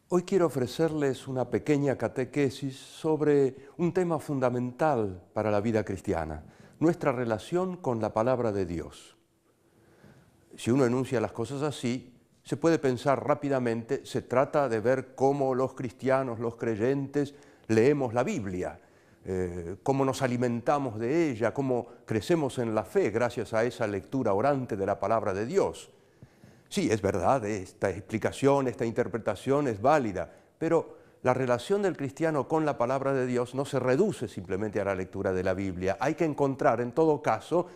Hoy quiero ofrecerles una pequeña catequesis sobre un tema fundamental para la vida cristiana, nuestra relación con la palabra de Dios. Si uno enuncia las cosas así, se puede pensar rápidamente, se trata de ver cómo los cristianos, los creyentes, leemos la Biblia, cómo nos alimentamos de ella, cómo crecemos en la fe gracias a esa lectura orante de la palabra de Dios. Sí, es verdad, esta explicación, esta interpretación es válida, pero la relación del cristiano con la palabra de Dios no se reduce simplemente a la lectura de la Biblia. Hay que encontrar, en todo caso,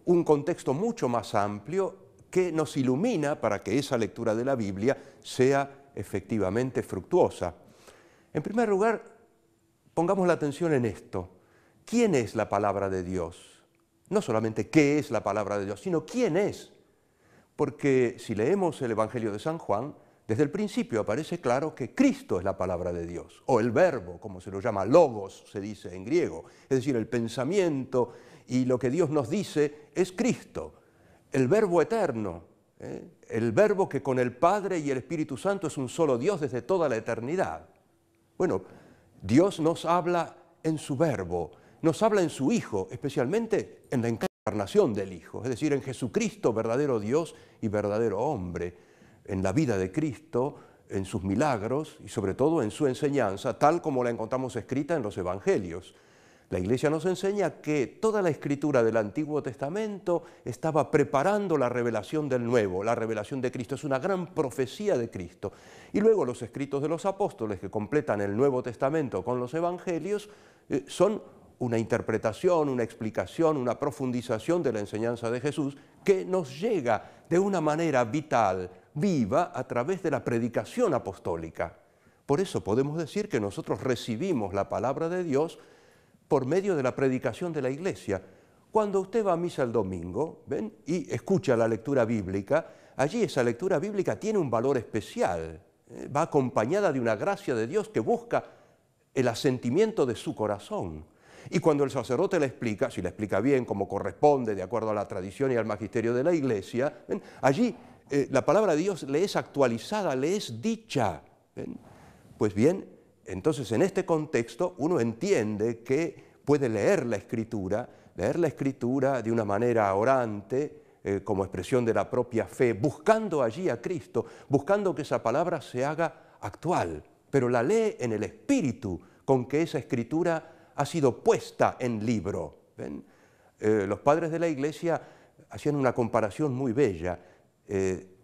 un contexto mucho más amplio que nos ilumina para que esa lectura de la Biblia sea efectivamente fructuosa. En primer lugar, pongamos la atención en esto. ¿Quién es la palabra de Dios? No solamente qué es la palabra de Dios, sino quién es. Porque si leemos el Evangelio de San Juan, desde el principio aparece claro que Cristo es la palabra de Dios, o el verbo, como se lo llama, logos, se dice en griego. Es decir, el pensamiento y lo que Dios nos dice es Cristo, el verbo eterno, el verbo que con el Padre y el Espíritu Santo es un solo Dios desde toda la eternidad. Bueno, Dios nos habla en su verbo, nos habla en su Hijo, especialmente en la encarnación del Hijo, es decir, en Jesucristo, verdadero Dios y verdadero hombre, en la vida de Cristo, en sus milagros y sobre todo en su enseñanza, tal como la encontramos escrita en los Evangelios. La Iglesia nos enseña que toda la escritura del Antiguo Testamento estaba preparando la revelación del Nuevo, la revelación de Cristo. Es una gran profecía de Cristo. Y luego los escritos de los apóstoles que completan el Nuevo Testamento con los Evangelios son una interpretación, una explicación, una profundización de la enseñanza de Jesús que nos llega de una manera vital, viva, a través de la predicación apostólica. Por eso podemos decir que nosotros recibimos la palabra de Dios por medio de la predicación de la Iglesia. Cuando usted va a misa el domingo, ¿ven?, y escucha la lectura bíblica, allí esa lectura bíblica tiene un valor especial, va acompañada de una gracia de Dios que busca el asentimiento de su corazón. Y cuando el sacerdote la explica, si la explica bien, como corresponde, de acuerdo a la tradición y al magisterio de la Iglesia, ¿ven?, allí la palabra de Dios le es actualizada, le es dicha. ¿Ven? Pues bien, entonces en este contexto uno entiende que puede leer la Escritura de una manera orante, como expresión de la propia fe, buscando allí a Cristo, buscando que esa palabra se haga actual, pero la lee en el espíritu con que esa Escritura ha sido puesta en libro. ¿Ven? Los padres de la Iglesia hacían una comparación muy bella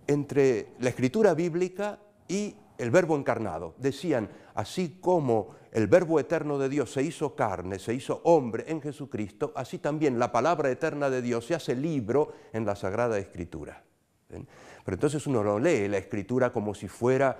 entre la Escritura bíblica y el Verbo encarnado. Decían, así como el Verbo eterno de Dios se hizo carne, se hizo hombre en Jesucristo, así también la palabra eterna de Dios se hace libro en la Sagrada Escritura. ¿Ven? Pero entonces uno no lee la Escritura como si fuera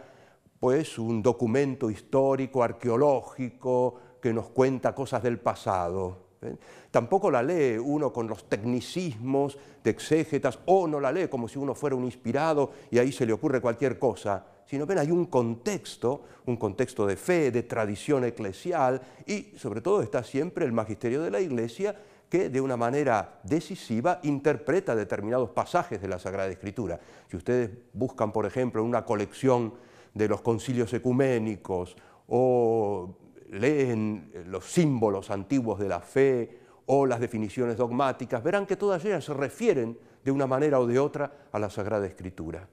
pues un documento histórico, arqueológico, que nos cuenta cosas del pasado. ¿Ven? Tampoco la lee uno con los tecnicismos de exégetas, o no la lee como si uno fuera un inspirado y ahí se le ocurre cualquier cosa, sino ven, hay un contexto de fe, de tradición eclesial, y sobre todo está siempre el magisterio de la Iglesia que de una manera decisiva interpreta determinados pasajes de la Sagrada Escritura. Si ustedes buscan, por ejemplo, una colección de los concilios ecuménicos o leen los símbolos antiguos de la fe o las definiciones dogmáticas, verán que todas ellas se refieren de una manera o de otra a la Sagrada Escritura.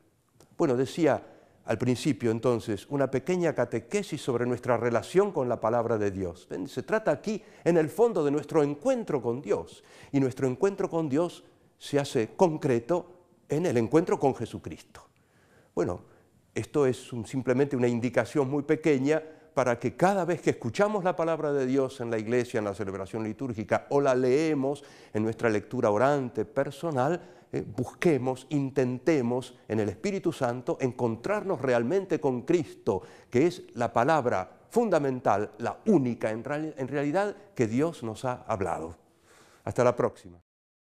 Bueno, decía al principio entonces una pequeña catequesis sobre nuestra relación con la palabra de Dios. ¿Ven? Se trata aquí en el fondo de nuestro encuentro con Dios, y nuestro encuentro con Dios se hace concreto en el encuentro con Jesucristo. Bueno, esto es simplemente una indicación muy pequeña para que cada vez que escuchamos la palabra de Dios en la iglesia, en la celebración litúrgica, o la leemos en nuestra lectura orante personal, busquemos, intentemos en el Espíritu Santo encontrarnos realmente con Cristo, que es la palabra fundamental, la única en realidad que Dios nos ha hablado. Hasta la próxima.